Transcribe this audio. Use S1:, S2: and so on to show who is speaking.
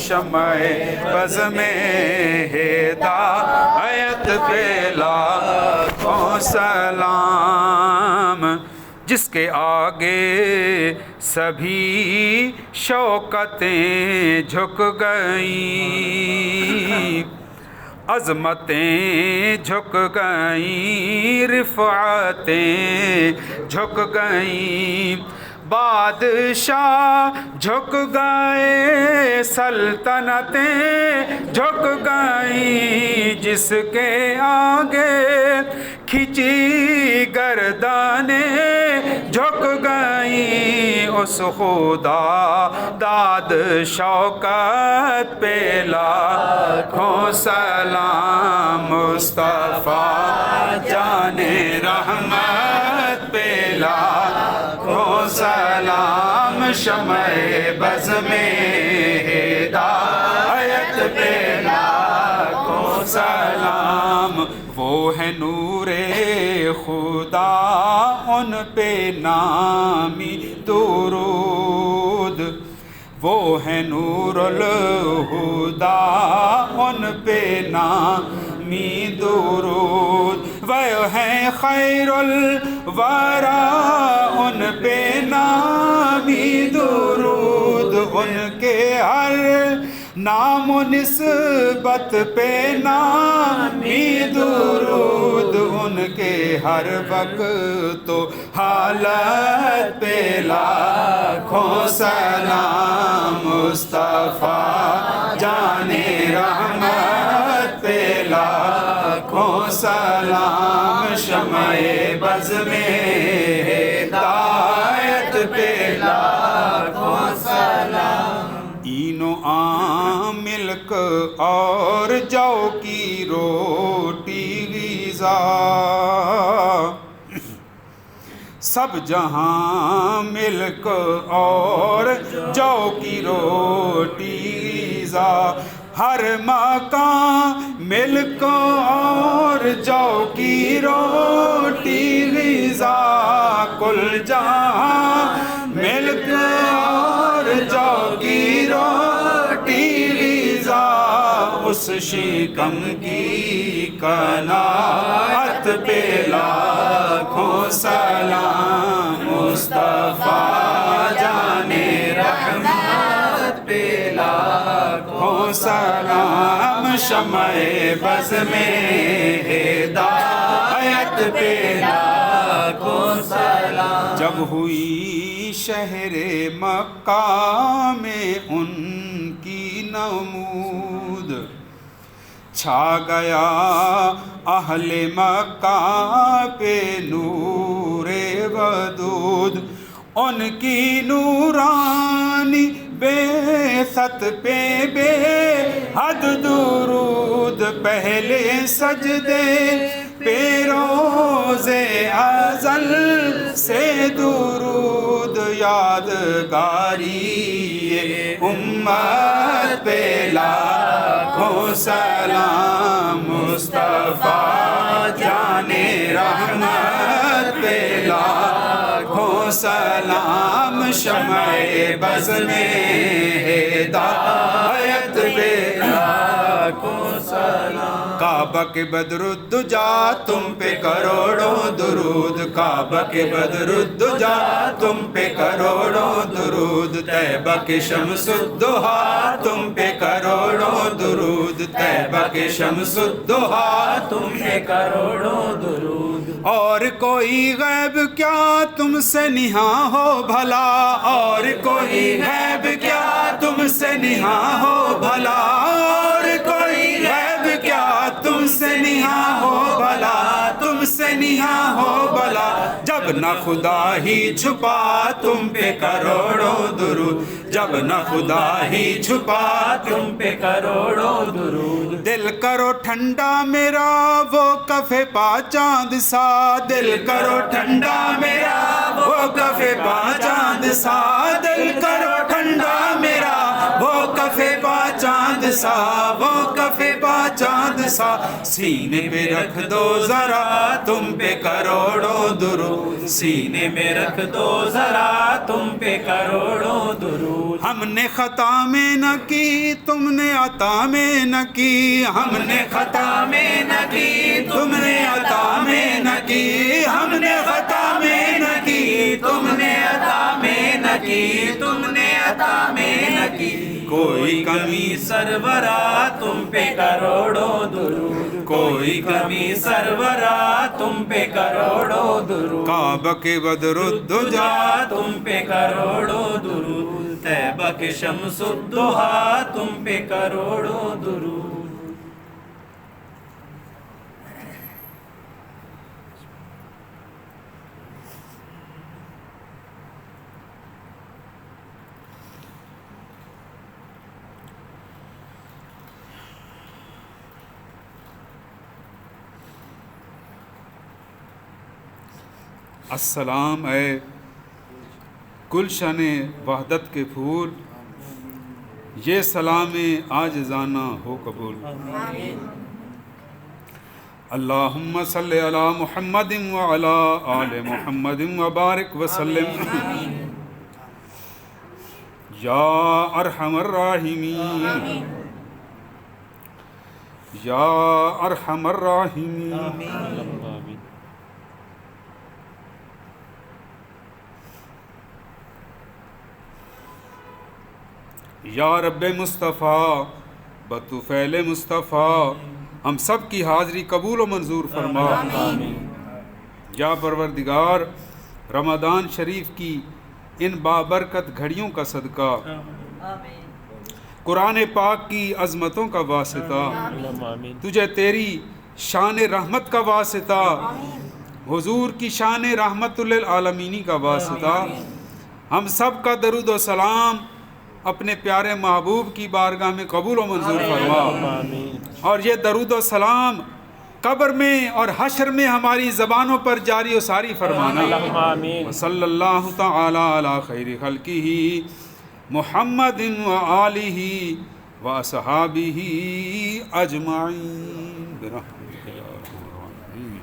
S1: شمع بز میں ہدایت پہ لاکھوں سلام، جس کے آگے سبھی شوکتیں جھک گئیں، عظمتیں جھک گئیں، رفعتیں جھک گئیں، بادشاہ جھک گئے، سلطنتیں جھک گئیں، جس کے آگے کھچی گردانیں جھک گئیں، اس خدا داد شوکت پہ لاکھوں سلام، مصطفیٰ جان رحمت پہ لاکھوں سلام، شمع بز میں ہدایت پہ لاکھوں سلام، وہ ہے نور خدا ان پہ نامی درود، وہ ہے نور الہدا ان پہ نامی درود، وہ ہے خیر الورا ان پہ نامی درود، ان کے ہر نام و نسبت پہ نامی درود، ان کے ہر وقت و حالت پہ لاکھوں سلام، مصطفیٰ جان رحمت پہ لاکھوں سلام، شمع بز میں ہدایت پہ لاکھوں سلام، اینو عام ملک اور جو کی روٹی غذا، سب جہاں ملک اور جو کی روٹی غذا، ہر مکان ملک اور جو کی روٹی غذا، کل جہاں ملک اور جو کی روٹی غذا، اس شکم کی قناعت پہ لاکھوں سلام، مصطفیٰ جان رحمت پہ لاکھوں سلام، شمع بز میں ہدایت پہ لاکھوں سلام، جب ہوئی شہر مکہ میں ان کی نمود، چھا گیا اہل مکہ پہ نور ودود، ان کی نورانی بعثت پہ بے حد درود، پہلے سجدے پہ روز ازل سے درود، یادگاری امت پہ لاکھوں سلام، مصطفیٰ جان رحمت پہ لاکھوں سلام، شمع بز میں ہدایت پہ لاکھوں سلام، کعبہ کے بدر الدجا تم پہ کروڑوں درود، کعبہ کے بدر الدجا تم پہ کروڑوں درود، طیبہ کے شمس الضحا تم پہ کروڑوں درود، طیبہ کے شمس الضحا تم پہ کروڑوں درود، اور کوئی غیب کیا تم سے نہاں ہو بھلا، اور کوئی غیب کیا تم سے نہاں ہو بھلا، اور کوئی غیب کیا تم سے نہاں ہو بھلا، تم سے نہاں ہو بھلا، جب نہ خدا ہی چھپا تم پہ کروڑوں درود، جب نہ خدا ہی چھپا تم پہ کروڑوں درود، دل کرو ٹھنڈا میرا وہ کف پا چاند سا، دل کرو ٹھنڈا میرا وہ کف پا چاند سا، دل کرو ٹھنڈا میرا وہ کف کفے پا چاند سا، وہ کفے پا چاند سا، سینے پہ رکھ دو ذرا تم پہ کروڑوں درود، سینے میں رکھ دو ذرا تم پہ کروڑوں درود۔ ہم نے خطا میں نہ کی تم نے عطا میں نہ کی، ہم نے خطا میں نہ کی تم نے عطا میں نہ کی، ہم نے خطا میں نہ کی تم نے عطا میں نہ کی، تم نے عطا میں نہ کی، کوئی کمی سرورا تم پہ کروڑوں درود، کوئی کمی سرورا تم پہ کروڑوں درود، کعبہ کے بدر الدجا تم پہ کروڑوں درود، طیبہ کے شمس الضحیٰ تم پہ کروڑوں درود۔ السلام اے گلشن وحدت کے پھول، یہ سلام عاجزانہ ہو قبول۔ اللہم صلی علی محمد وعلی آل محمد وبارک وسلم یا ارحم الراحمین یا ارحم الراحمین۔ یا رب مصطفیٰ بطفیل مصطفیٰ ہم سب کی حاضری قبول و منظور فرما۔ یا پروردگار رمضان شریف کی ان بابرکت گھڑیوں کا صدقہ، قرآن پاک کی عظمتوں کا واسطہ، تجھے تیری شان رحمت کا واسطہ، حضور کی شان رحمت للعالمین کا واسطہ، ہم سب کا درود و سلام اپنے پیارے محبوب کی بارگاہ میں قبول و منظور فرما، اور یہ درود و سلام قبر میں اور حشر میں ہماری زبانوں پر جاری و ساری فرمانا۔ وصلی اللہ تعالی علی خیر خلقہ محمد وآلہ وصحابہ اجمعین برحمتہ یا ارحم الراحمین۔